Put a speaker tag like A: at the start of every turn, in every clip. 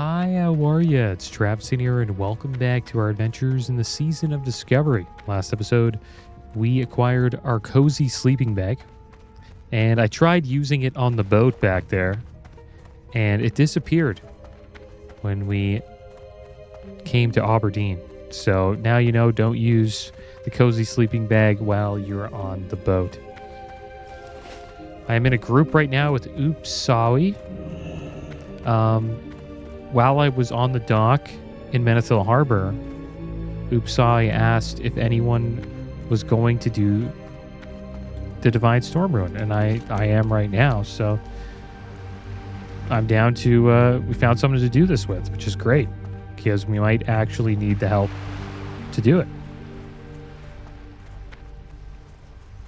A: Hi, how are ya? It's Traviseen here, and welcome back to our adventures in the Season of Discovery. Last episode, we acquired our cozy sleeping bag, and I tried using it on the boat back there, and it disappeared when we came to Aberdeen. So now you know, don't use the cozy sleeping bag while you're on the boat. I'm in a group right now with Oopsawi. While I was on the dock in Menethil Harbor, Oopsawi asked if anyone was going to do the Divine Storm Rune, and I am right now, so I'm down to, we found someone to do this with, which is great, because we might actually need the help to do it.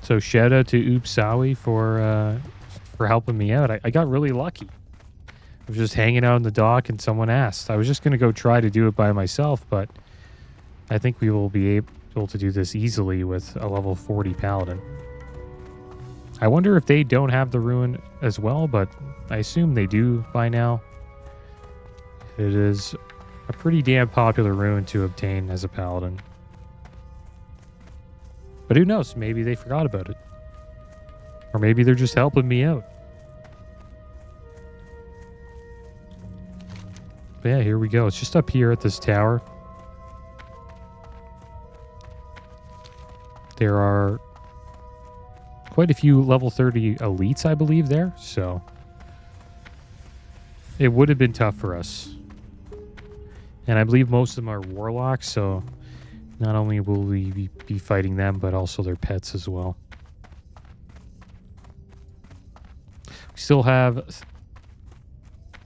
A: So shout out to Oopsawi for helping me out. I got really lucky. I was just hanging out on the dock and someone asked. I was just going to go try to do it by myself, but I think we will be able to do this easily with a level 40 Paladin. I wonder if they don't have the rune as well, but I assume they do by now. It is a pretty damn popular rune to obtain as a Paladin. But who knows? Maybe they forgot about it. Or maybe they're just helping me out. But yeah, here we go. It's just up here at this tower. There are quite a few level 30 elites, I believe, there. So it would have been tough for us. And I believe most of them are warlocks, so not only will we be fighting them, but also their pets as well. We still have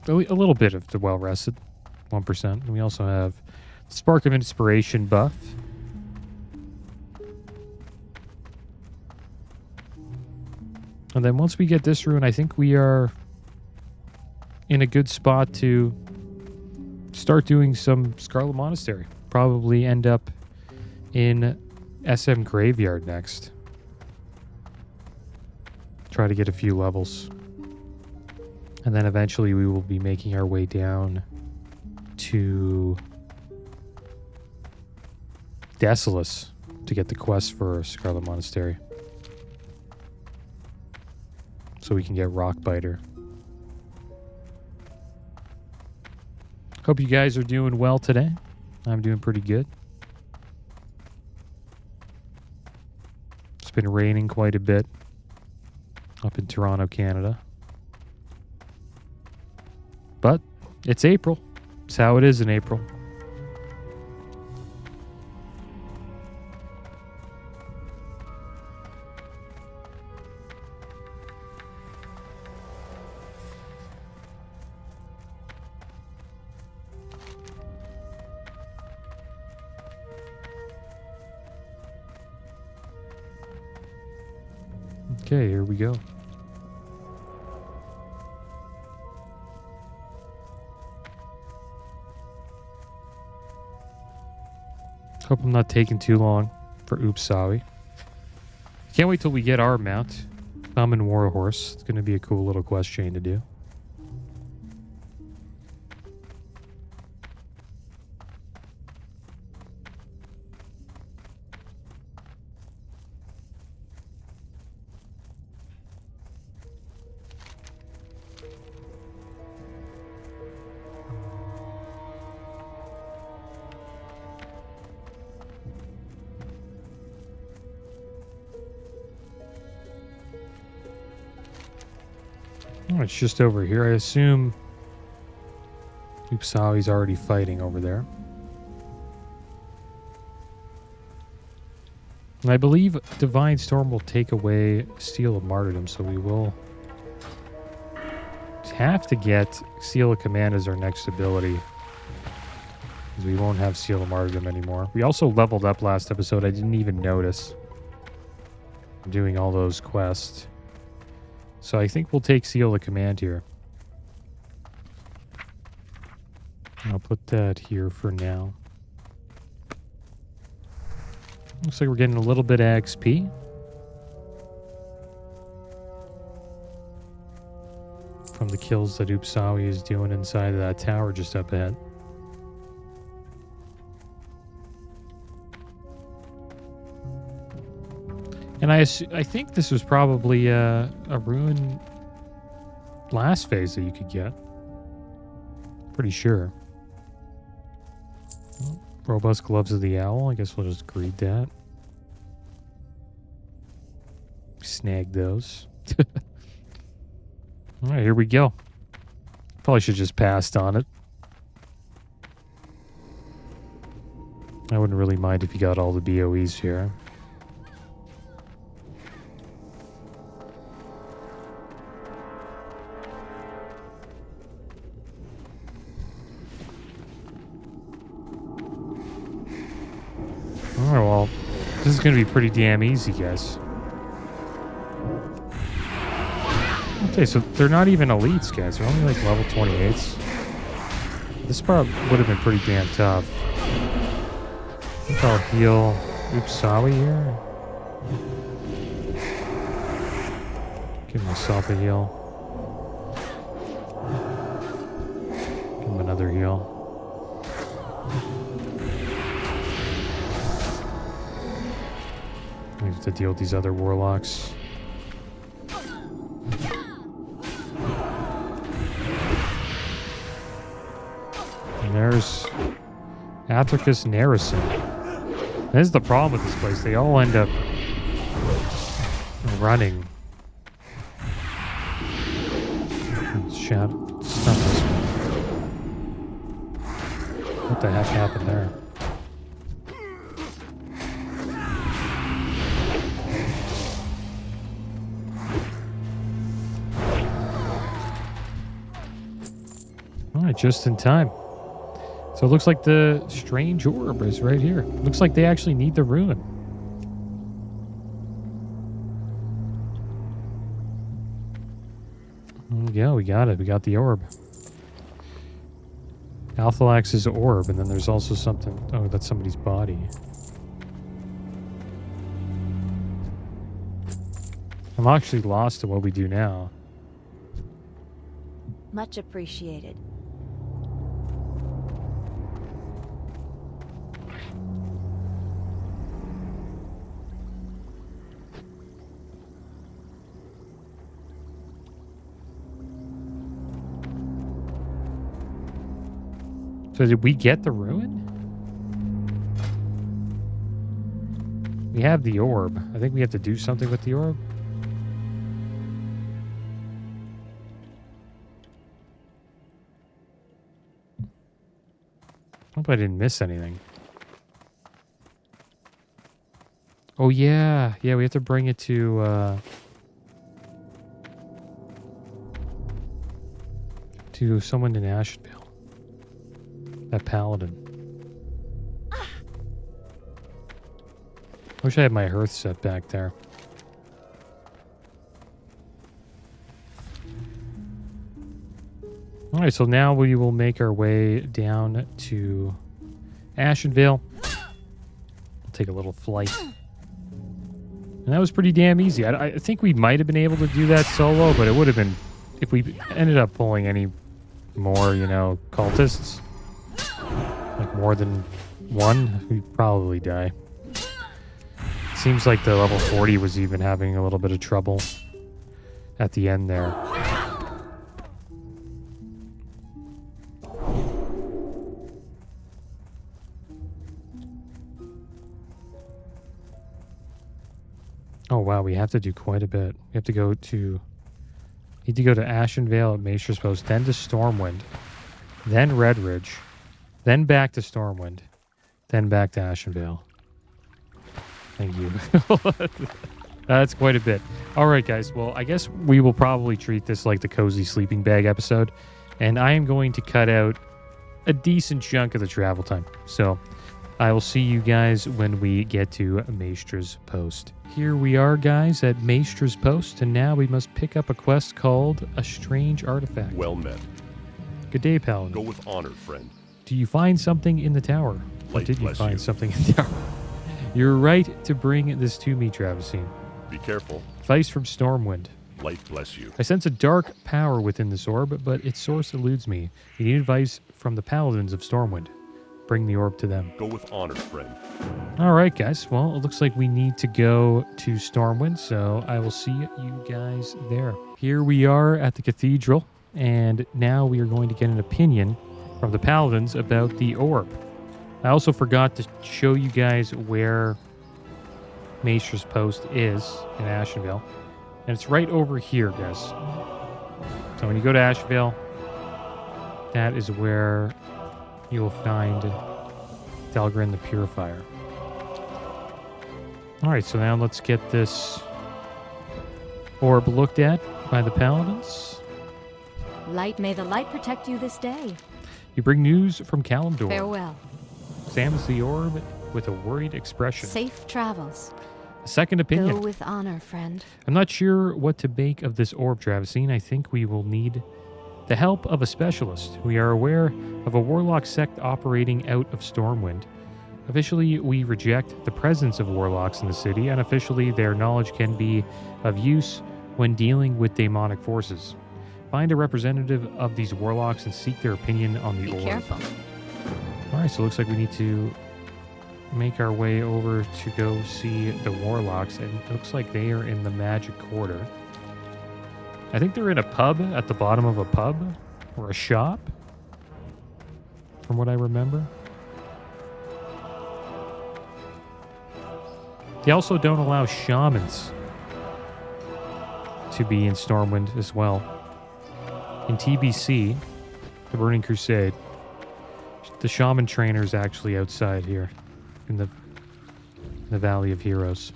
A: a little bit of the well-rested, 1%. And we also have Spark of Inspiration buff. And then once we get this rune, I think we are in a good spot to start doing some Scarlet Monastery. Probably end up in SM Graveyard next. Try to get a few levels. And then eventually we will be making our way down to Desolus to get the quest for Scarlet Monastery. So we can get Rockbiter. Hope you guys are doing well today. I'm doing pretty good. It's been raining quite a bit up in Toronto, Canada. But it's April. It's how it is in April. Okay, here we go. Hope I'm not taking too long for Oopsawi. Can't wait till we get our mount. Common Warhorse. It's going to be a cool little quest chain to do. Oh, it's just over here. I assume Oopsawi's already fighting over there. And I believe Divine Storm will take away Seal of Martyrdom, so we will have to get Seal of Command as our next ability, because we won't have Seal of Martyrdom anymore. We also leveled up last episode. I didn't even notice. I'm doing all those quests. So I think we'll take Seal of Command here. I'll put that here for now. Looks like we're getting a little bit of XP from the the kills that Upsawi is doing inside of that tower just up ahead. And I think this was probably a Rune last phase that you could get. Pretty sure. Well, robust Gloves of the Owl. I guess we'll just greed that. Snag those. All right, here we go. Probably should just passed on it. I wouldn't really mind if you got all the BOEs here. Alright, well, this is going to be pretty damn easy, guys. Okay, so they're not even elites, guys. They're only like level 28s. This part would have been pretty damn tough. I think I'll heal Upsawi here. Give myself a heal. Give him another heal. I have to deal with these other warlocks. And there's Atricus Narison. This is the problem with this place. They all end up running. Stop this one. What the heck happened there? Alright, just in time. So it looks like the strange orb is right here. Looks like they actually need the rune. Yeah, we got it. We got the orb. Althalax's orb, and then there's also something... Oh, that's somebody's body. I'm actually lost to what we do now.
B: Much appreciated.
A: So did we get the ruin? We have the orb. I think we have to do something with the orb. Hope I didn't miss anything. Oh yeah. Yeah, we have to bring it to someone in Ashenvale. That Paladin. I wish I had my hearth set back there. Alright, so now we will make our way down to Ashenvale. We'll take a little flight. And that was pretty damn easy. I think we might have been able to do that solo, but it would have been... If we ended up pulling any more, you know, cultists... Like more than one, we'd probably die. Seems like the level 40 was even having a little bit of trouble at the end there. Oh wow, we have to do quite a bit. We have to go to... Need to go to Ashenvale at Maester's Post, then to Stormwind, then Redridge, then back to Stormwind, then back to Ashenvale. Thank you. That's quite a bit. All right, guys. Well, I guess we will probably treat this like the Cozy Sleeping Bag episode, and I am going to cut out a decent chunk of the travel time. So I will see you guys when we get to Maester's Post. Here we are, guys, at Maester's Post, and now we must pick up a quest called A Strange Artifact.
C: Well met.
A: Good day, Paladin.
C: Go with honor, friend.
A: Do you find something in the tower? Or did you find something in the tower? You're right to bring this to me, Traviseen.
C: Be careful.
A: Advice from Stormwind.
B: Light bless you.
A: I sense a dark power within this orb, but its source eludes me. You need advice from the Paladins of Stormwind. Bring the orb to them.
B: Go with honor, friend.
A: All right, guys. Well, it looks like we need to go to Stormwind, so I will see you guys there. Here we are at the cathedral, and now we are going to get an opinion from the Paladins about the orb. I also forgot to show you guys where Maester's Post is in Ashenvale. And it's right over here, guys. So when you go to Ashenvale, that is where you will find Delgrin the Purifier. Alright, so now let's get this orb looked at by the Paladins.
C: Light, may the light protect you this day.
A: You bring news from Kalimdor.
C: Farewell.
A: Examines the orb with a worried expression.
C: Safe travels.
A: A second opinion.
C: Go with honor, friend.
A: I'm not sure what to make of this orb, Traviseen. I think we will need the help of a specialist. We are aware of a warlock sect operating out of Stormwind. Officially, we reject the presence of warlocks in the city. Unofficially, their knowledge can be of use when dealing with demonic forces. Find a representative of these warlocks and seek their opinion on the orb.
C: Be careful.
A: All right, so it looks like we need to make our way over to go see the warlocks, and it looks like they are in the Magic Quarter. I think they're in a pub, at the bottom of a pub or a shop, from what I remember. They also don't allow shamans to be in Stormwind as well. In TBC, the Burning Crusade, the shaman trainer is actually outside here in the Valley of Heroes.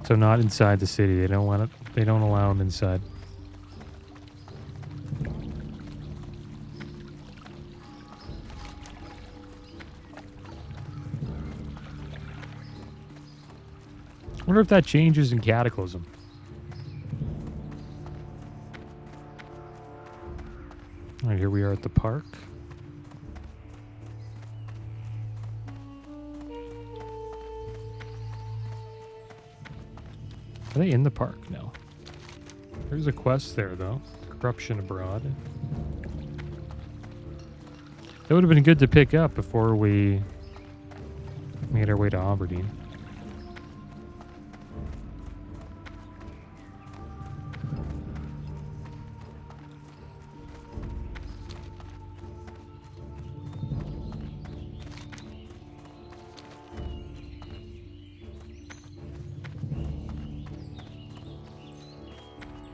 A: So not inside the city. They don't want it. They don't allow them inside. I wonder if that changes in Cataclysm. All right, here we are at the park. Are they in the park? No. There's a quest there, though. Corruption Abroad. That would have been good to pick up before we made our way to Aberdeen.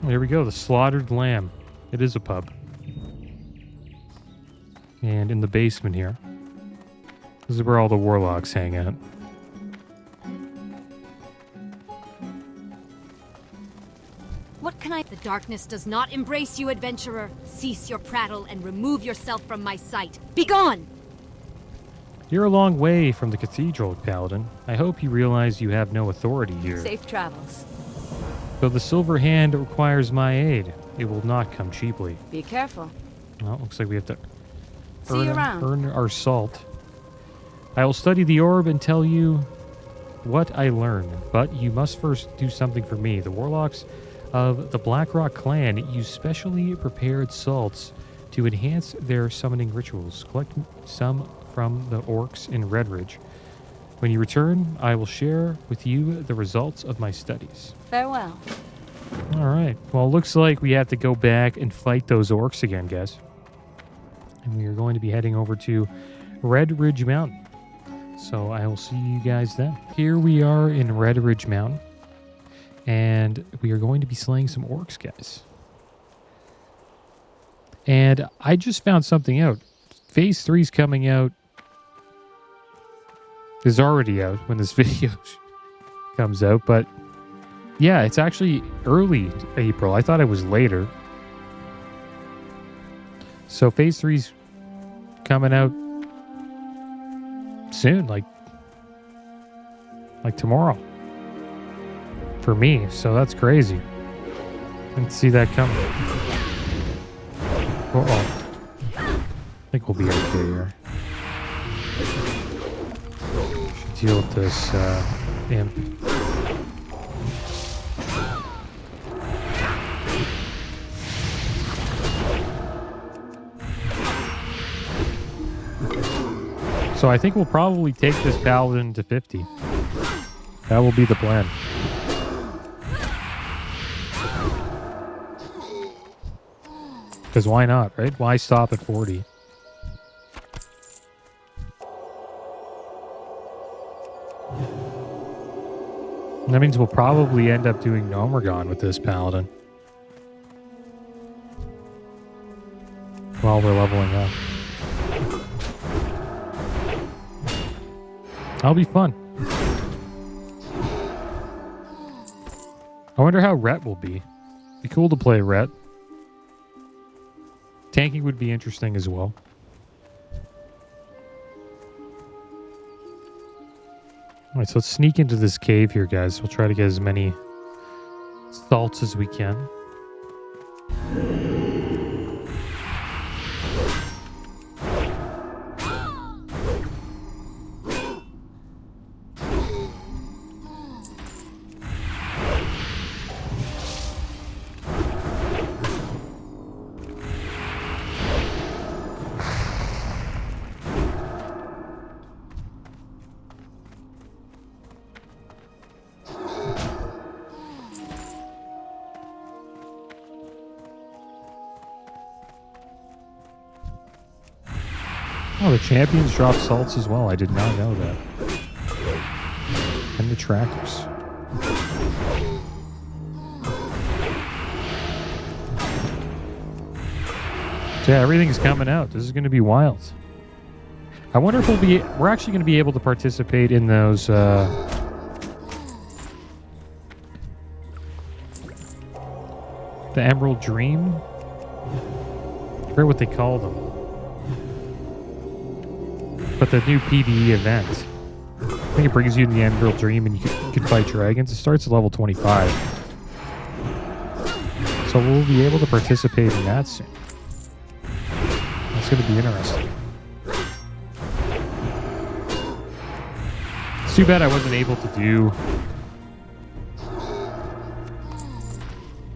A: There we go, the Slaughtered Lamb. It is a pub. And in the basement here, this is where all the warlocks hang out.
C: What can I...
D: The darkness does not embrace you, adventurer. Cease your prattle and remove yourself from my sight. Begone!
A: You're a long way from the cathedral, Paladin. I hope you realize you have no authority here.
C: Safe travels.
A: Though the Silver Hand requires my aid, it will not come cheaply.
C: Be careful.
A: Well, it looks like we have to
C: See you around.
A: earn our salt. I will study the orb and tell you what I learn, but you must first do something for me. The warlocks of the Blackrock clan use specially prepared salts to enhance their summoning rituals. Collect some from the orcs in Redridge. When you return, I will share with you the results of my studies.
C: Farewell.
A: All right. Well, it looks like we have to go back and fight those orcs again, guys. And we are going to be heading over to Red Ridge Mountain. So I will see you guys then. Here we are in Red Ridge Mountain. And we are going to be slaying some orcs, guys. And I just found something out. Phase 3 is coming out. Is already out when this video comes out. But yeah, it's actually early April. I thought it was later. So Phase 3's coming out soon, like tomorrow. For me, so that's crazy. Didn't see that coming. Uh-oh. I think we'll be okay here. Should deal with this imp. So I think we'll probably take this Paladin to 50. That will be the plan. Because why not, right? Why stop at 40? And that means we'll probably end up doing Nomergon with this Paladin. While we're leveling up. That'll be fun. I wonder how Rhett will be. Be cool to play Rhett. Tanking would be interesting as well. Alright, so let's sneak into this cave here, guys. We'll try to get as many salts as we can. Oh, the champions drop salts as well. I did not know that. And the trackers. So yeah, everything's coming out. This is going to be wild. I wonder if we're actually going to be able to participate in those, the Emerald Dream? I forget what they call them. But the new PvE event, I think it brings you to the Emerald Dream and you can fight dragons. It starts at level 25. So we'll be able to participate in that soon. That's going to be interesting. It's too bad I wasn't able to do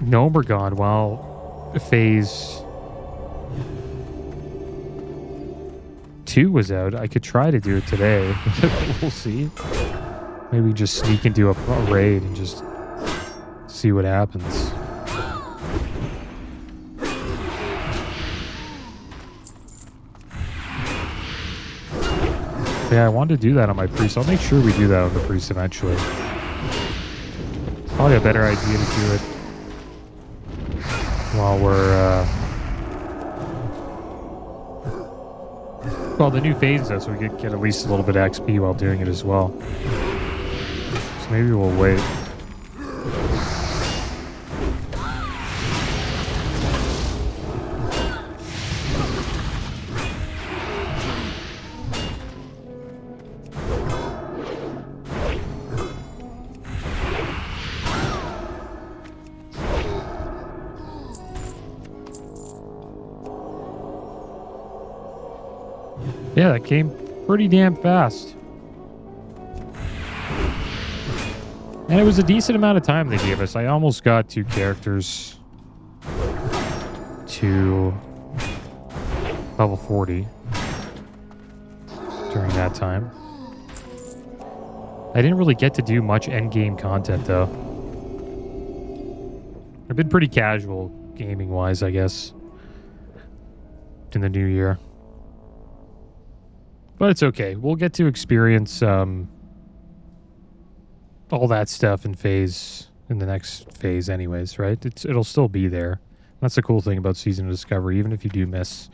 A: Nomergon while phase 2 was out. I could try to do it today. We'll see. Maybe we just sneak into a raid and just see what happens. Yeah, I wanted to do that on my priest. I'll make sure we do that on the priest eventually. Probably a better idea to do it while we're well, the new phase is out, so we could get at least a little bit of XP while doing it as well. So maybe we'll wait. Yeah, that came pretty damn fast. And it was a decent amount of time they gave us. I almost got 2 characters to level 40 during that time. I didn't really get to do much endgame content, though. I've been pretty casual gaming-wise, I guess, in the new year. But it's okay. We'll get to experience all that stuff in the next phase anyways, right? It'll still be there. That's the cool thing about Season of Discovery. Even if you do miss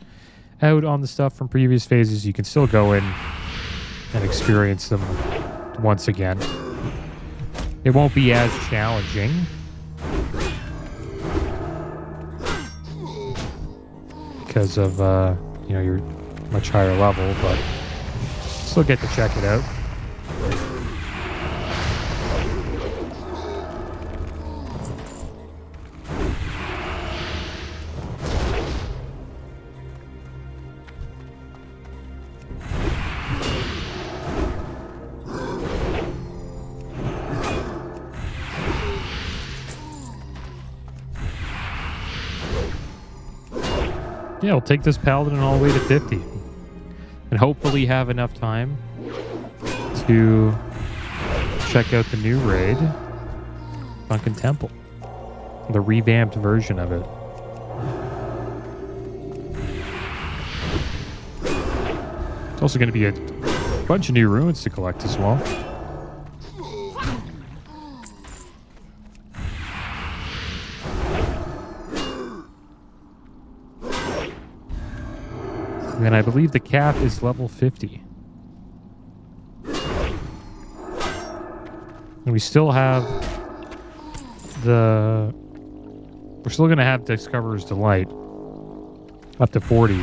A: out on the stuff from previous phases, you can still go in and experience them once again. It won't be as challenging. Because of, your much higher level, but still get to check it out. Yeah, we'll take this Paladin all the way to 50. and hopefully have enough time to check out the new raid, Sunken Temple, the revamped version of it. It's also going to be a bunch of new ruins to collect as well. And then I believe the cap is level 50. And we still have we're still going to have Discoverer's Delight up to 40,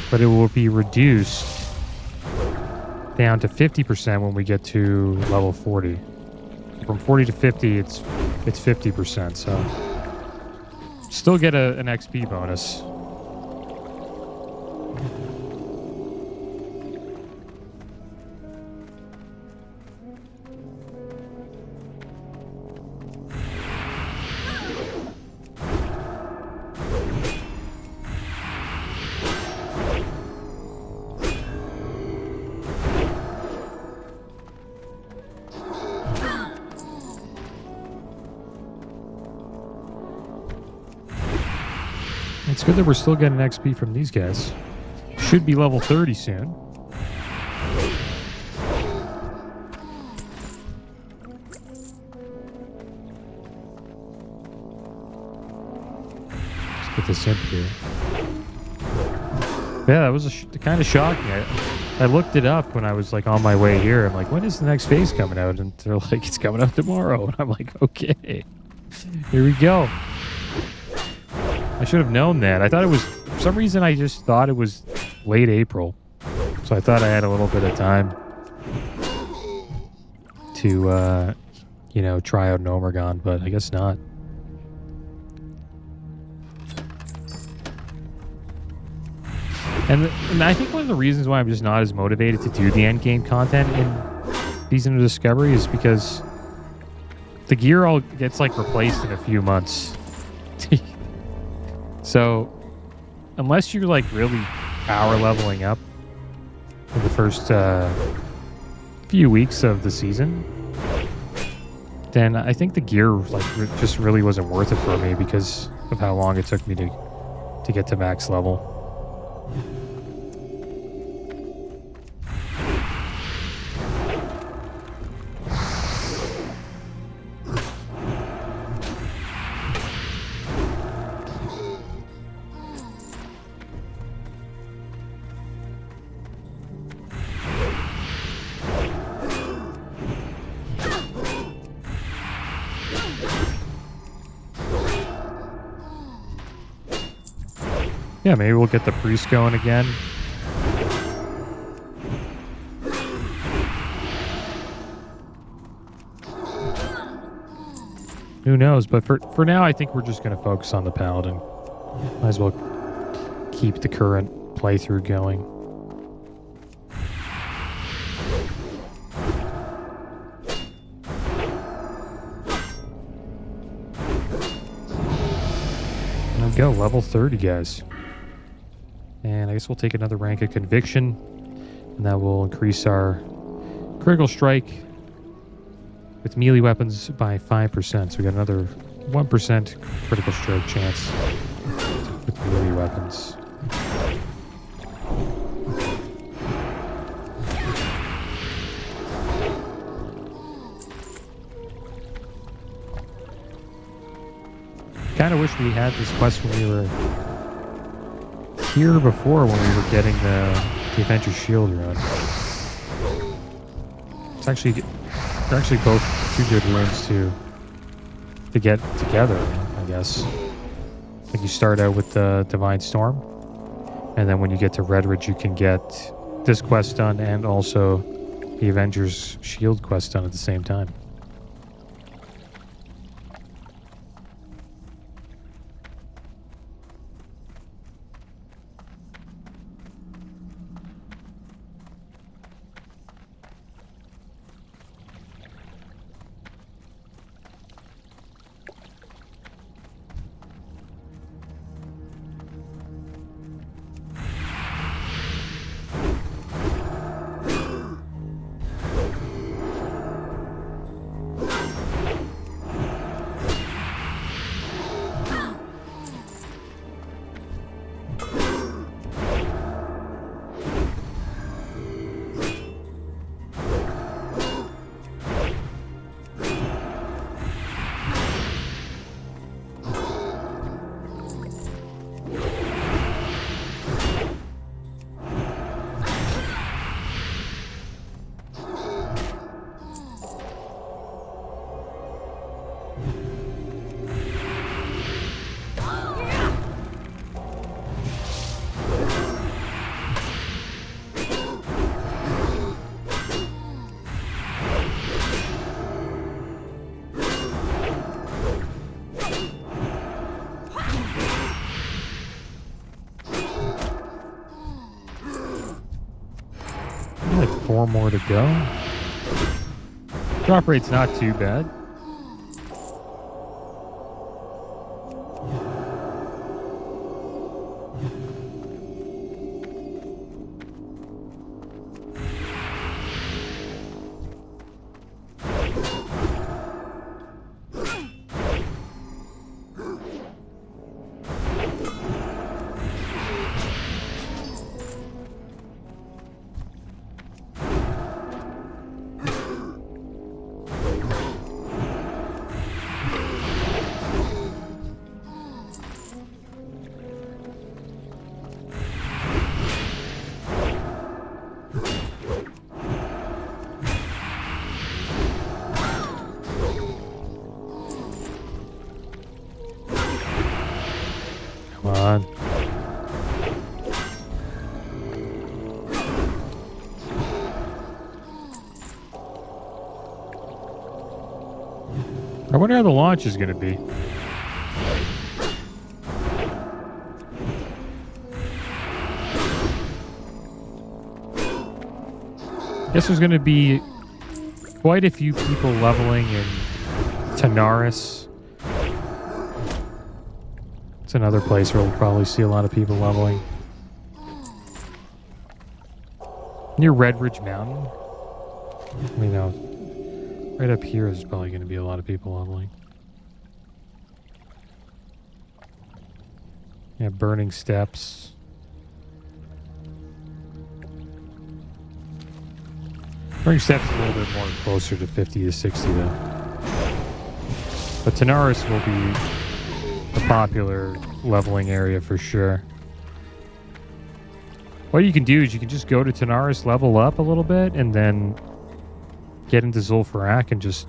A: but it will be reduced down to 50% when we get to level 40. From 40 to 50, it's 50%, so still get an XP bonus. It's good that we're still getting XP from these guys. Should be level 30 soon. Let's get this in here. Yeah, that was kind of shocking. I looked it up when I was like on my way here. I'm like, when is the next phase coming out? And they're like, it's coming out tomorrow. And I'm like, okay, here we go. I should have known that. I thought it was, for some reason, I just thought it was late April. So I thought I had a little bit of time to, you know, try out an Omegon, but I guess not. And I think one of the reasons why I'm just not as motivated to do the endgame content in Season of Discovery is because the gear all gets, like, replaced in a few months. So, unless you're like really power leveling up in the first few weeks of the season, then I think the gear like just really wasn't worth it for me because of how long it took me to get to max level. Yeah, maybe we'll get the priest going again. Who knows? But for now, I think we're just going to focus on the Paladin. Might as well keep the current playthrough going. There we go, level 30, guys. And I guess we'll take another rank of Conviction, and that will increase our critical strike with melee weapons by 5%. So we got another 1% critical strike chance with melee weapons. Kind of wish we had this quest when we were here before, when we were getting the Adventure Shield run. It's actually, they're actually both two good runes to get together, I guess. Like you start out with the Divine Storm, and then when you get to Redridge, you can get this quest done and also the Avengers Shield quest done at the same time. Like 4 more to go. Drop rate's not too bad. Come on. I wonder how the launch is going to be. Guess there's going to be quite a few people leveling in Tanaris. It's another place where we'll probably see a lot of people leveling. Near Red Ridge Mountain. I mean, no. Right up here is probably going to be a lot of people leveling. Yeah, Burning Steps. Burning Steps is a little bit more closer to 50 to 60 though. But Tanaris will be a popular leveling area for sure. What you can do is you can just go to Tanaris, level up a little bit, and then get into Zul'Farrak and just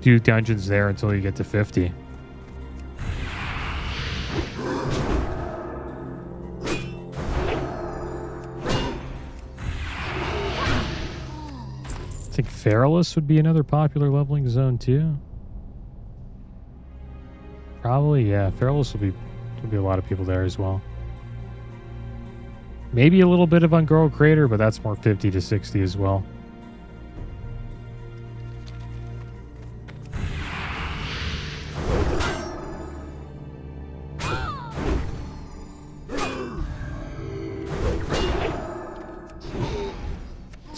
A: do dungeons there until you get to 50. I think Feralus would be another popular leveling zone too. Probably, yeah. Feralus will be a lot of people there as well. Maybe a little bit of Ungoro Crater, but that's more 50 to 60 as well.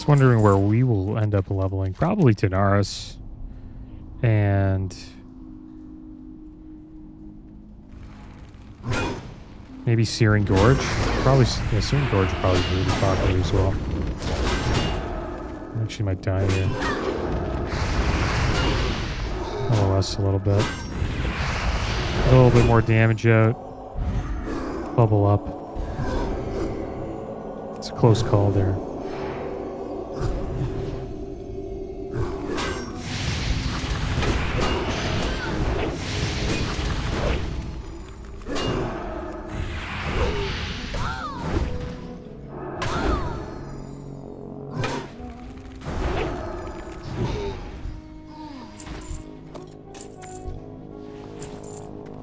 A: Wondering where we will end up leveling. Probably Tanaris and maybe Searing Gorge. Probably, yeah, Searing Gorge would probably be really popular as well. I actually might die here. LOS a little bit. A little bit more damage out. Bubble up. It's a close call there.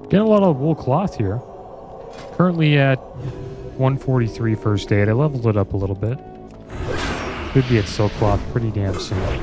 A: Getting a lot of wool cloth here. Currently at 143 first aid. I leveled it up a little bit. Could be at silk cloth pretty damn soon.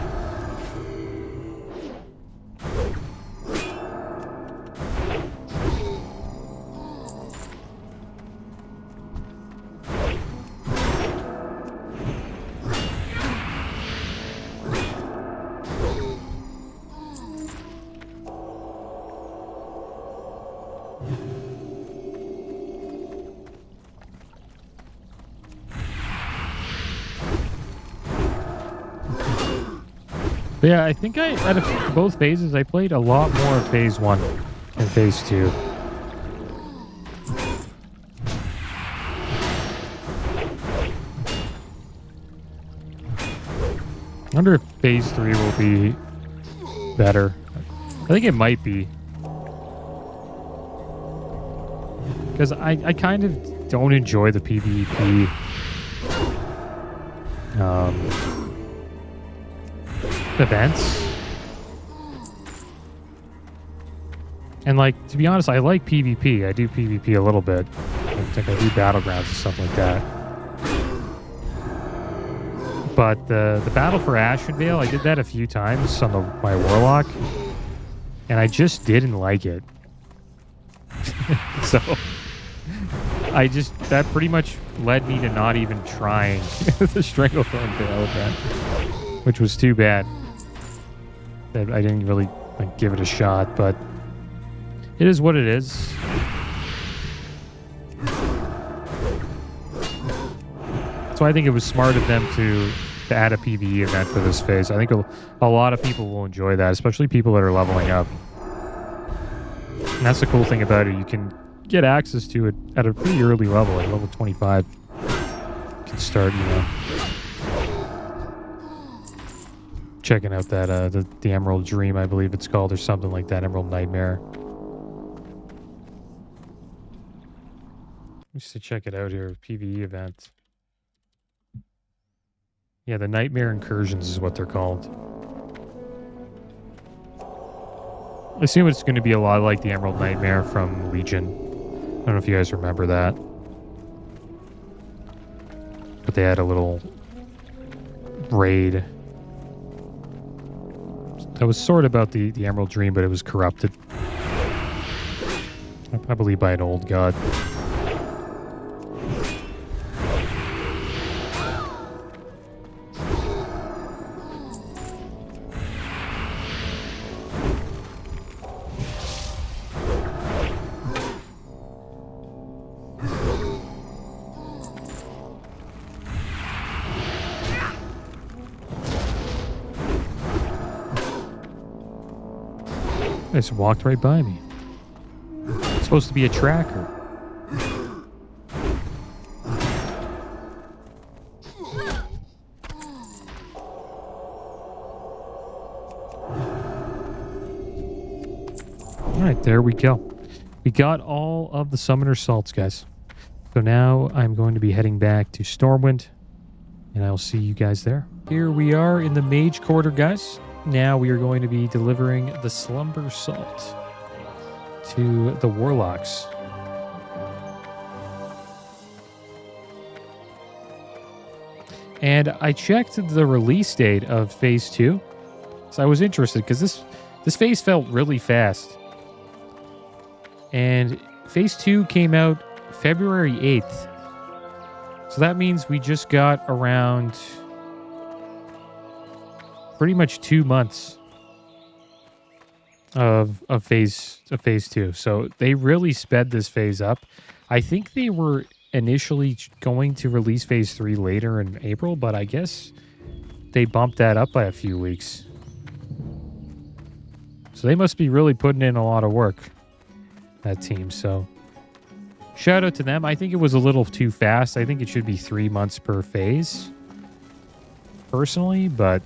A: But yeah, I think out of both phases, I played a lot more of Phase 1 than Phase 2. I wonder if Phase 3 will be better. I think it might be. Because I kind of don't enjoy the PvP. Events. And like, to be honest, I like PvP. I do PvP a little bit. I think I do battlegrounds and stuff like that. But the battle for Ashenvale, I did that a few times on my Warlock, and I just didn't like it. So that pretty much led me to not even trying the Stranglethorn Veil event, which was too bad. That I didn't really give it a shot, but it is what it is. So I think it was smart of them to add a PvE event for this phase. I think a lot of people will enjoy that, especially people that are leveling up. And that's the cool thing about it. You can get access to it at a pretty early level, like level 25. You can start, checking out that the Emerald Dream, I believe it's called, or something like that. Emerald Nightmare. Just to check it out here, PvE event. Yeah, the Nightmare Incursions is what they're called. I assume it's going to be a lot like the Emerald Nightmare from Legion. I don't know if you guys remember that. But they had a little raid that was sort of about the Emerald Dream, but it was corrupted. I believe by an old god. They just walked right by me. It's supposed to be a tracker. Alright, there we go. We got all of the summoner salts, guys. So now I'm going to be heading back to Stormwind, and I'll see you guys there. Here we are in the Mage Quarter, guys. Now we are going to be delivering the Slumber Salt to the Warlocks. And I checked the release date of Phase 2. So I was interested because this phase felt really fast. And Phase 2 came out February 8th. So that means we just got around pretty much 2 months of phase 2. So they really sped this phase up. I think they were initially going to release Phase 3 later in April, but I guess they bumped that up by a few weeks. So they must be really putting in a lot of work, that team. So shout out to them. I think it was a little too fast. I think it should be 3 months per phase, personally, but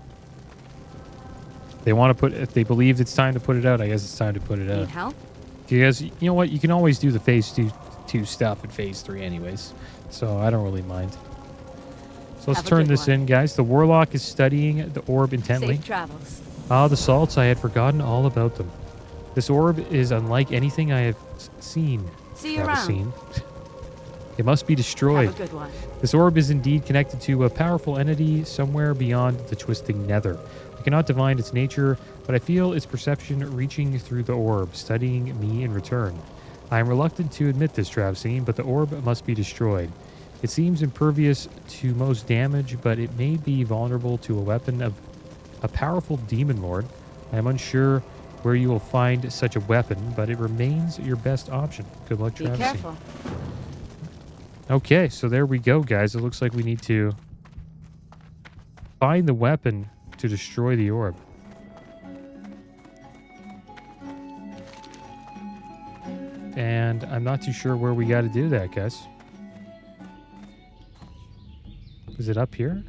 A: they want to put, if they believe it's time to put it out, I guess it's time to put it out.
D: Need help?
A: Because, you know what? You can always do the Phase 2 stuff in Phase 3 anyways. So I don't really mind. So let's turn this in, guys. The Warlock is studying the orb intently.
D: Safe travels.
A: Ah, the salts. I had forgotten all about them. This orb is unlike anything I have seen.
D: See you around.
A: It must be destroyed.
D: Have a good one.
A: This orb is indeed connected to a powerful entity somewhere beyond the twisting nether. I cannot divine its nature, but I feel its perception reaching through the orb, studying me in return. I am reluctant to admit this, Traviseen, but the orb must be destroyed. It seems impervious to most damage, but it may be vulnerable to a weapon of a powerful demon lord. I am unsure where you will find such a weapon, but it remains your best option. Good luck, Traviseen. Be careful. Okay, so there we go, guys. It looks like we need to find the weapon to destroy the orb. And I'm not too sure where we got to do that, guys. Is it up here?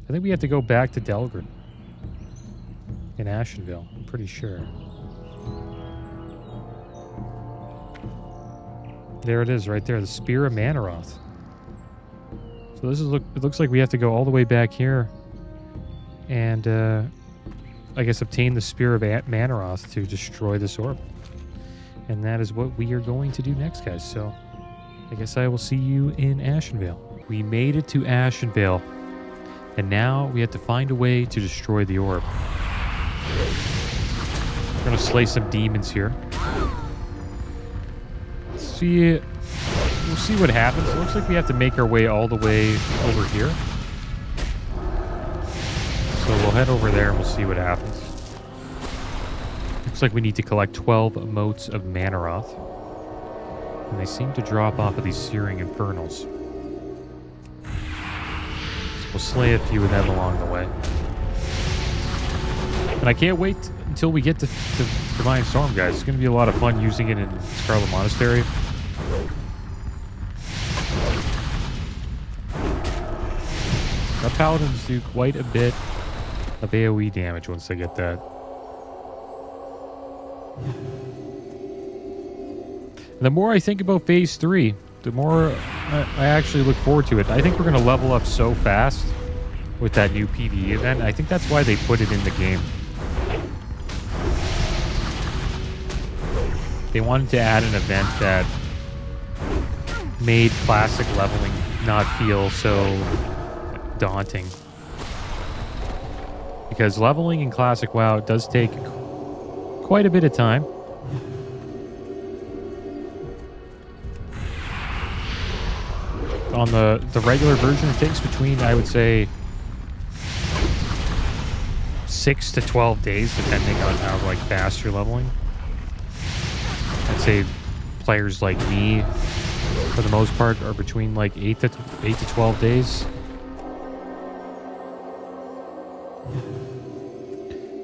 A: I think we have to go back to Delgrin in Ashenvale. I'm pretty sure. There it is, right there. The Spear of Manaroth. So this is it looks like we have to go all the way back here and I guess obtain the Spear of Manaroth to destroy this orb. And that is what we are going to do next, guys. So I guess I will see you in Ashenvale. We made it to Ashenvale. And now we have to find a way to destroy the orb. We're going to slay some demons here. We'll see what happens. It looks like we have to make our way all the way over here. So we'll head over there and we'll see what happens. Looks like we need to collect 12 motes of Manaroth. And they seem to drop off of these Searing Infernals. So we'll slay a few of them along the way. And I can't wait until we get to Divine Storm, guys. It's going to be a lot of fun using it in Scarlet Monastery. Our Paladins do quite a bit of AoE damage once they get that. And the more I think about Phase 3, the more I actually look forward to it. I think we're going to level up so fast with that new PvE event. I think that's why they put it in the game. They wanted to add an event that made classic leveling not feel so daunting. Because leveling in classic WoW does take quite a bit of time. On the regular version, it takes between, I would say, 6 to 12 days, depending on how fast you're leveling. I'd say players like me, for the most part, are between 8 to 12 days.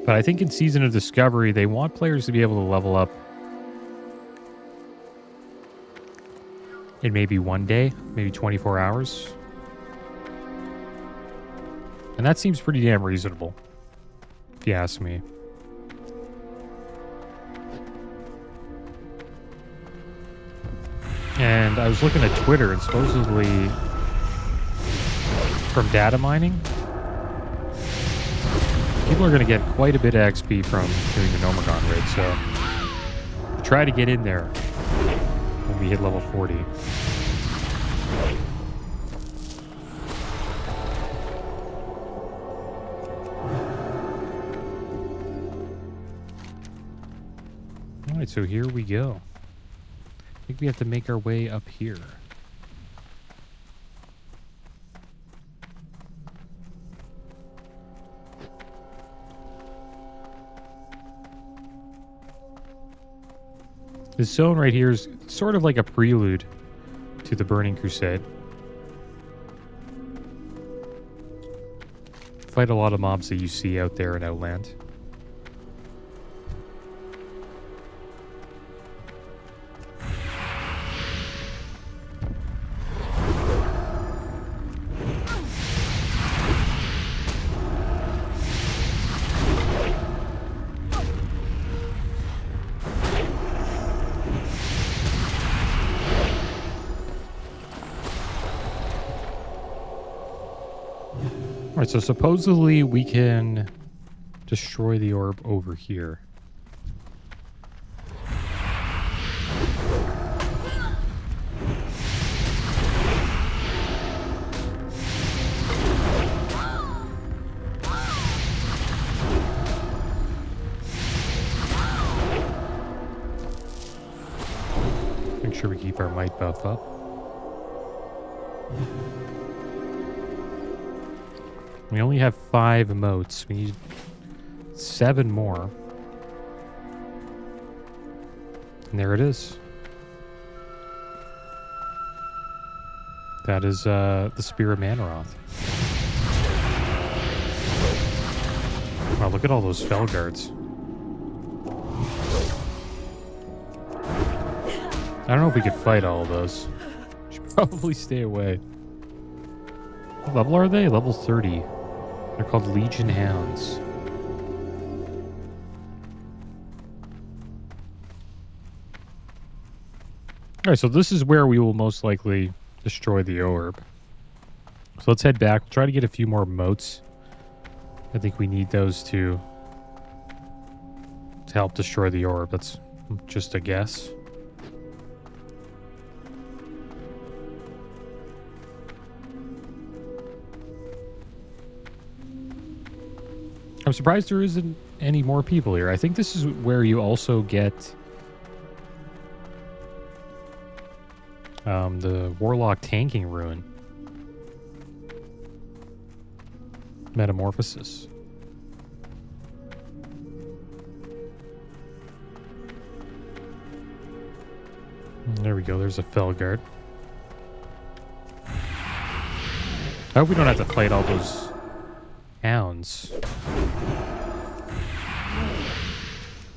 A: But I think in Season of Discovery, they want players to be able to level up in maybe one day, maybe 24 hours. And that seems pretty damn reasonable, if you ask me. And I was looking at Twitter, and supposedly from data mining, people are going to get quite a bit of XP from doing the Nomagon raid, so try to get in there when we hit level 40. Alright, so here we go. I think we have to make our way up here. This zone right here is sort of like a prelude to the Burning Crusade. Fight a lot of mobs that you see out there in Outland. Alright, so supposedly we can destroy the orb over here. Make sure we keep our might buff up. We only have 5 emotes. We need 7 more. And there it is. That is the Spear of Manaroth. Wow, look at all those Fel Guards. I don't know if we could fight all of those. Should probably stay away. What level are they? Level 30. They're called Legion Hounds. Alright, so this is where we will most likely destroy the orb. So let's head back. We'll try to get a few more motes. I think we need those to help destroy the orb. That's just a guess. I'm surprised there isn't any more people here. I think this is where you also get the Warlock tanking rune. Metamorphosis. There we go. There's a Felguard. I hope we don't have to fight all those hounds.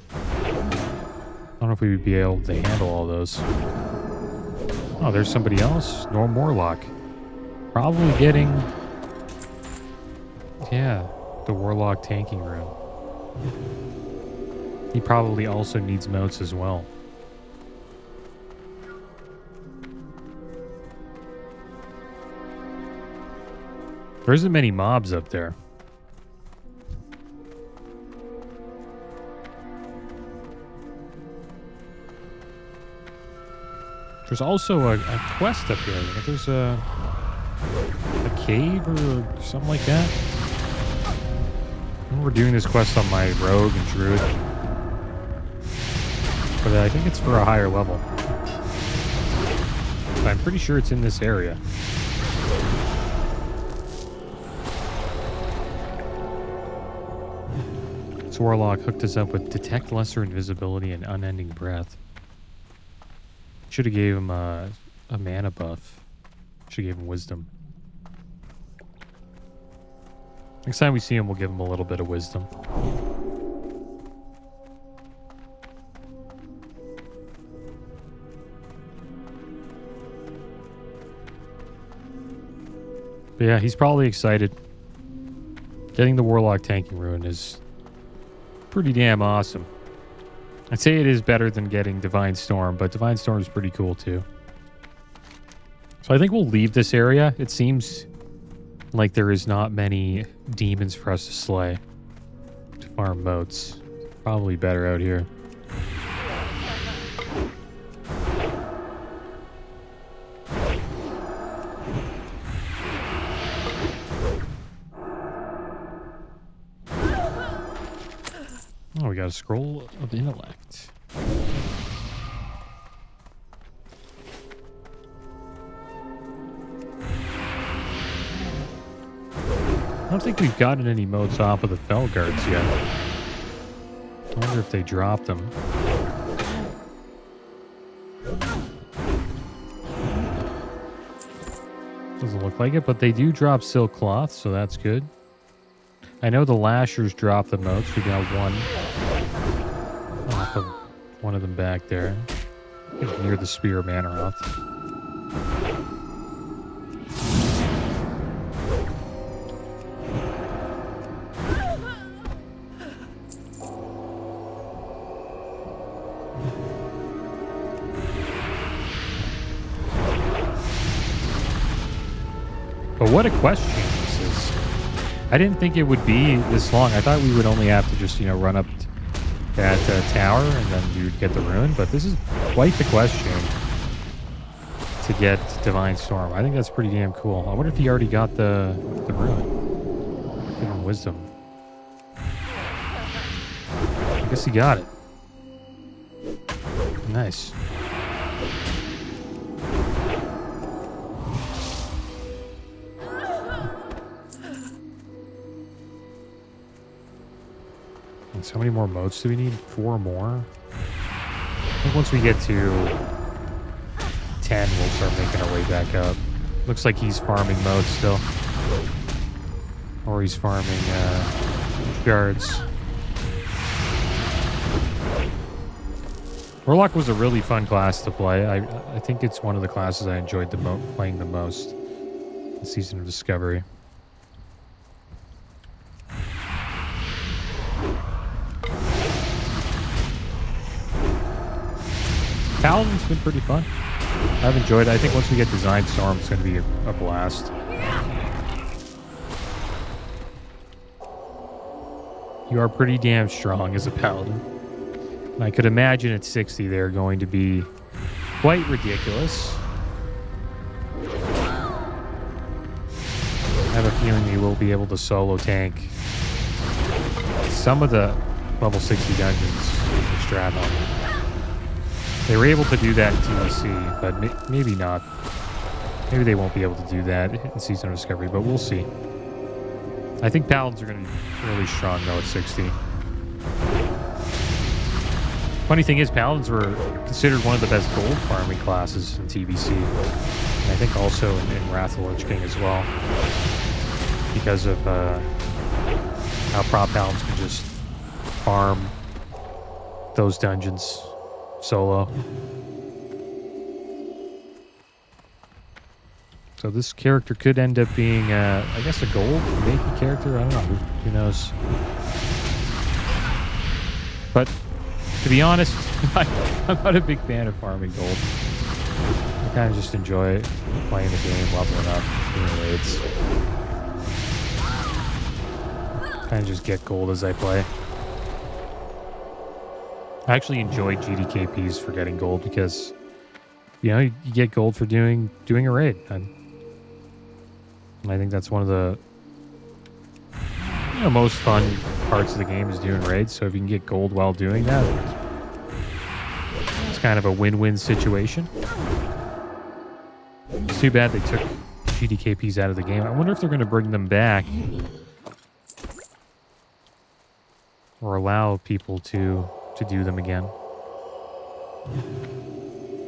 A: I don't know if we would be able to handle all those. Oh, there's somebody else. Norm Warlock. Probably getting... Yeah, the Warlock tanking rune. He probably also needs motes as well. There isn't many mobs up there. There's also a quest up here. I think there's a cave or something like that. I remember doing this quest on my rogue and druid. But I think it's for a higher level. But I'm pretty sure it's in this area. This Warlock hooked us up with Detect Lesser Invisibility and Unending Breath. Should have gave him a mana buff. Should have gave him Wisdom. Next time we see him, we'll give him a little bit of Wisdom. But yeah, he's probably excited. Getting the Warlock tanking rune is pretty damn awesome. I'd say it is better than getting Divine Storm, but Divine Storm is pretty cool too. So I think we'll leave this area. It seems like there is not many demons for us to slay to farm motes. Probably better out here. Oh, we got a Scroll of Intellect. I don't think we've gotten any motes off of the Felguards yet. I wonder if they dropped them. Doesn't look like it, but they do drop silk cloth, so that's good. I know the Lashers drop the motes. We got one off of one of them back there. Near the Spear of Manaroth. But what a question this is. I didn't think it would be this long. I thought we would only have to just, run up that tower and then you'd get the rune. But this is quite the question to get Divine Storm. I think that's pretty damn cool. I wonder if he already got the rune. Give him Wisdom. I guess he got it. Nice. And so many more motes do we need? 4 more? I think once we get to 10, we'll start making our way back up. Looks like he's farming motes still. Or he's farming guards. Warlock was a really fun class to play. I think it's one of the classes I enjoyed playing the most in Season of Discovery. Paladin's been pretty fun. I've enjoyed it. I think once we get Design Storm, it's going to be a blast. You are pretty damn strong as a Paladin. And I could imagine at 60 they're going to be quite ridiculous. I have a feeling you will be able to solo tank some of the level 60 dungeons in Stratton. They were able to do that in TVC, but maybe not. Maybe they won't be able to do that in Season of Discovery, but we'll see. I think Paladins are going to be really strong, though, at 60. Funny thing is, Paladins were considered one of the best gold farming classes in TVC. And I think also in Wrath of the Lich King as well. Because of how prop Paladins can just farm those dungeons solo. So this character could end up being, I guess, a gold makey character. I don't know. Who knows? But to be honest, I'm not a big fan of farming gold. I kind of just enjoy playing the game, leveling up, doing raids. Kind of just get gold as I play. I actually enjoy GDKPs for getting gold because, you know, you get gold for doing a raid. And I think that's one of the most fun parts of the game is doing raids. So if you can get gold while doing that, it's kind of a win-win situation. It's too bad they took GDKPs out of the game. I wonder if they're going to bring them back or allow people to do them again.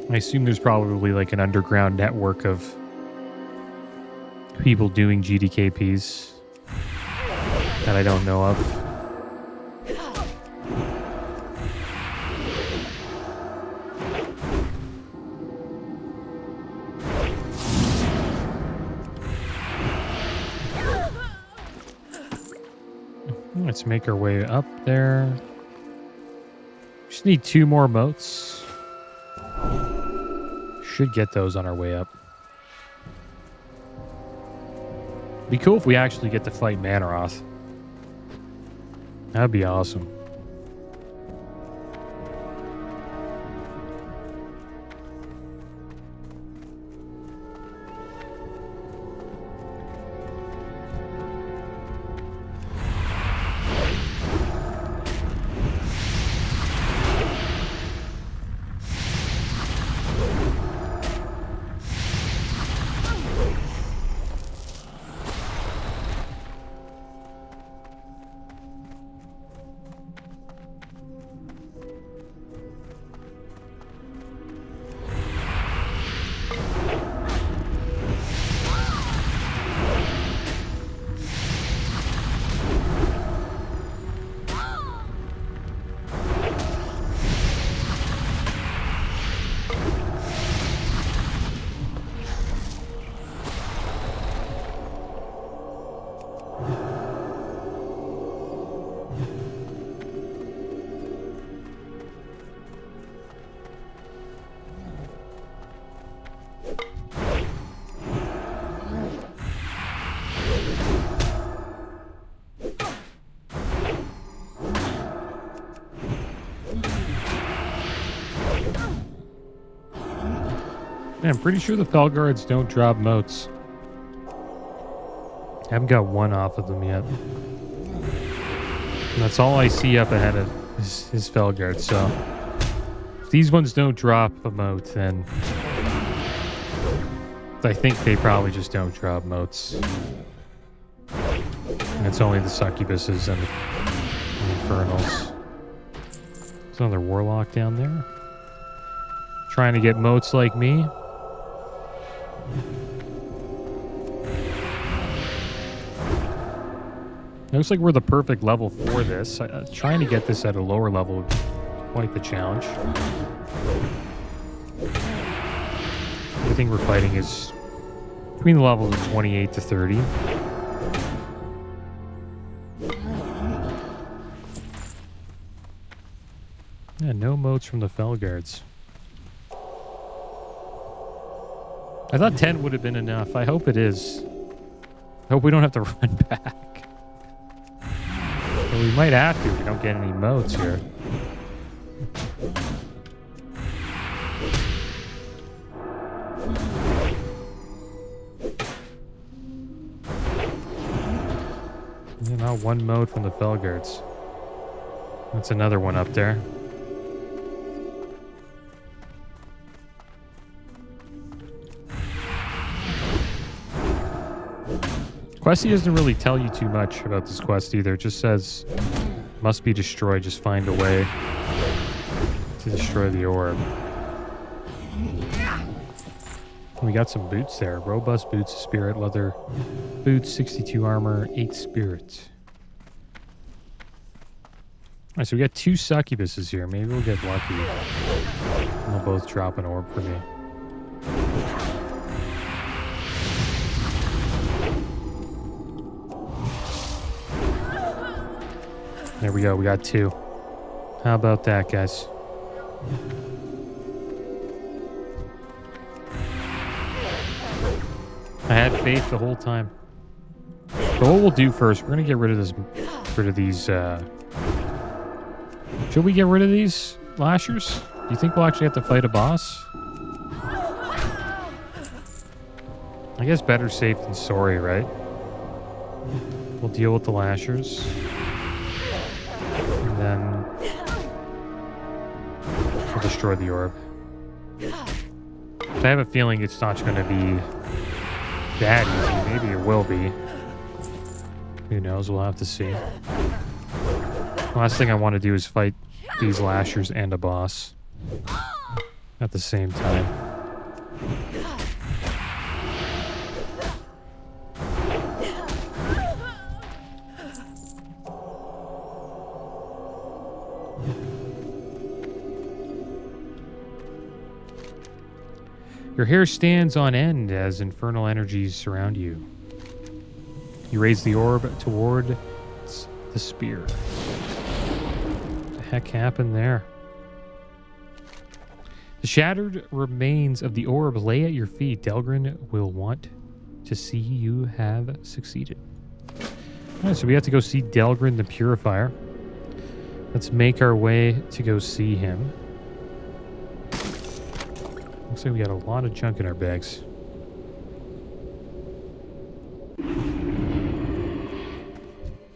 A: I assume there's probably like an underground network of people doing GDKPs that I don't know of. Let's make our way up there. Just need 2 more moats. Should get those on our way up. Be cool if we actually get to fight Manaroth. That'd be awesome. I'm pretty sure the Felguards don't drop moats. I haven't got one off of them yet. And that's all I see up ahead of is Felguard, so if these ones don't drop a moat, then I think they probably just don't drop moats. And it's only the succubuses and the infernals. There's another warlock down there. Trying to get moats like me. Looks like we're the perfect level for this. Trying to get this at a lower level would be quite the challenge. Everything we're fighting is between the levels of 28 to 30. Yeah, no moats from the Felguards. I thought 10 would have been enough. I hope it is. I hope we don't have to run back. Well, we might have to if we don't get any moats here. Yeah, not one moat from the Felguards. That's another one up there. Questie doesn't really tell you too much about this quest either. It just says, must be destroyed. Just find a way to destroy the orb. We got some boots there. Robust boots, spirit, leather boots, 62 armor, 8 spirits. Alright, so we got 2 succubuses here. Maybe we'll get lucky. And they'll both drop an orb for me. There we go. We got 2. How about that, guys? I had faith the whole time. But what we'll do first, we're gonna get rid of these. Should we get rid of these lashers? Do you think we'll actually have to fight a boss? I guess better safe than sorry, right? We'll deal with the lashers. And then we'll destroy the orb. I have a feeling it's not going to be that easy. Maybe it will be. Who knows? We'll have to see. Last thing I want to do is fight these lashers and a boss at the same time. Your hair stands on end as infernal energies surround you. You raise the orb toward the spear. What the heck happened there? The shattered remains of the orb lay at your feet. Delgrin will want to see you have succeeded. Alright, so we have to go see Delgrin the Purifier. Let's make our way to go see him. Looks like we got a lot of junk in our bags.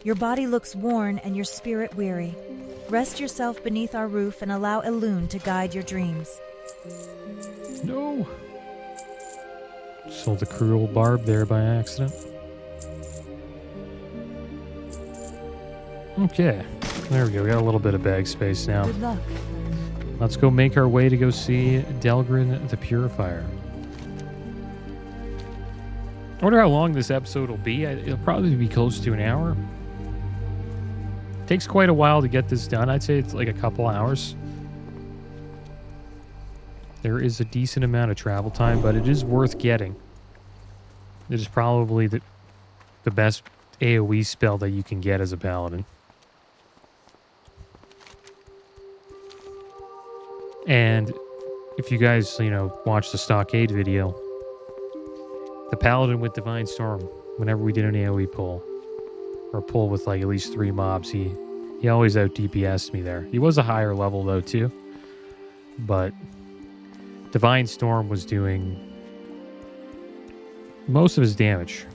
B: Your body looks worn and your spirit weary. Rest yourself beneath our roof and allow Elune to guide your dreams.
A: No! Sold a cruel barb there by accident. Okay. There we go. We got a little bit of bag space now.
B: Good luck.
A: Let's go make our way to go see Delgrin the Purifier. I wonder how long this episode will be. It'll probably be close to an hour. Takes quite a while to get this done. I'd say it's like a couple hours. There is a decent amount of travel time, but it is worth getting. It is probably the best AoE spell that you can get as a paladin. And if you guys, watch the Stockade video, the Paladin with Divine Storm, whenever we did an AoE pull, or a pull with like at least 3 mobs, he always out DPS'd me there. He was a higher level though too, but Divine Storm was doing most of his damage.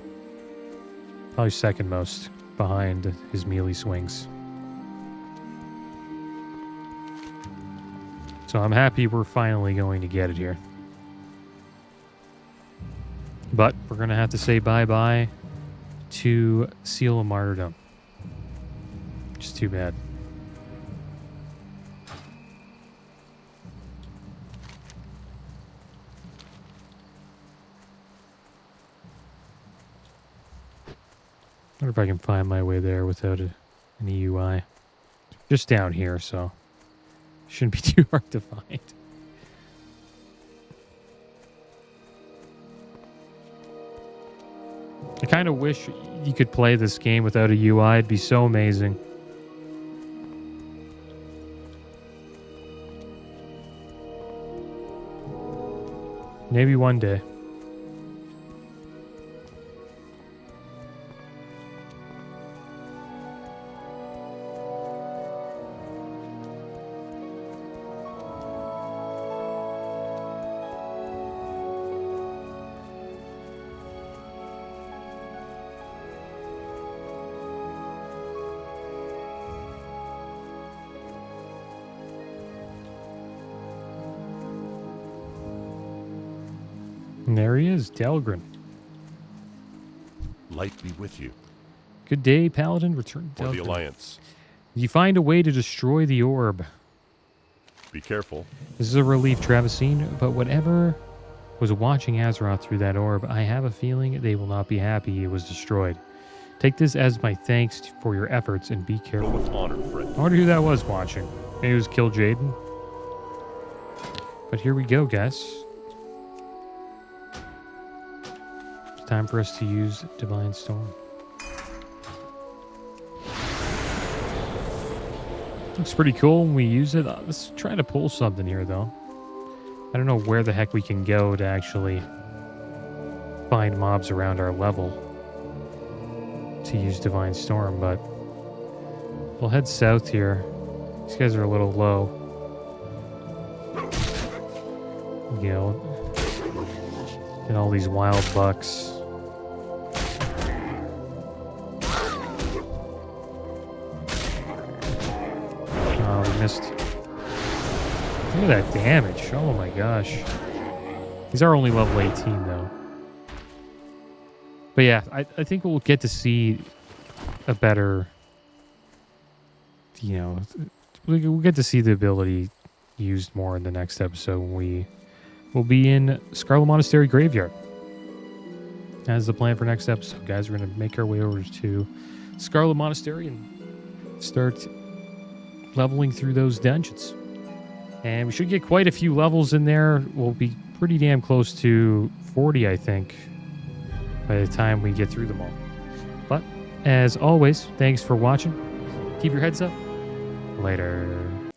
A: Probably second most behind his melee swings. So I'm happy we're finally going to get it here. But we're going to have to say bye-bye to Seal of Martyrdom. Which is too bad. I wonder if I can find my way there without an EUI. Just down here, so shouldn't be too hard to find. I kind of wish you could play this game without a UI. It'd be so amazing. Maybe one day. And there he is, Delgrin.
E: Light be with you.
A: Good day, Paladin. Return to
E: For the
A: Delgrin.
E: Alliance.
A: You find a way to destroy the orb.
E: Be careful.
A: This is a relief, Traviseen, but whatever was watching Azeroth through that orb, I have a feeling they will not be happy it was destroyed. Take this as my thanks for your efforts and be
E: Go
A: careful.
E: with honor, friend.
A: I wonder who that was watching. Maybe it was Kill Jaden. But here we go, guys. It's time for us to use Divine Storm. Looks pretty cool when we use it. Let's try to pull something here, though. I don't know where the heck we can go to actually find mobs around our level to use Divine Storm, but we'll head south here. These guys are a little low. You know, get all these wild bucks. Oh, we missed. Look at that damage. Oh my gosh. These are only level 18 though. But yeah, I think we'll get to see a better, you know, we'll get to see the ability used more in the next episode when we'll be in Scarlet Monastery Graveyard. That's the plan for next episode, guys. We're going to make our way over to Scarlet Monastery and start leveling through those dungeons. And we should get quite a few levels in there. We'll be pretty damn close to 40, I think, by the time we get through them all. But, as always, thanks for watching. Keep your heads up. Later.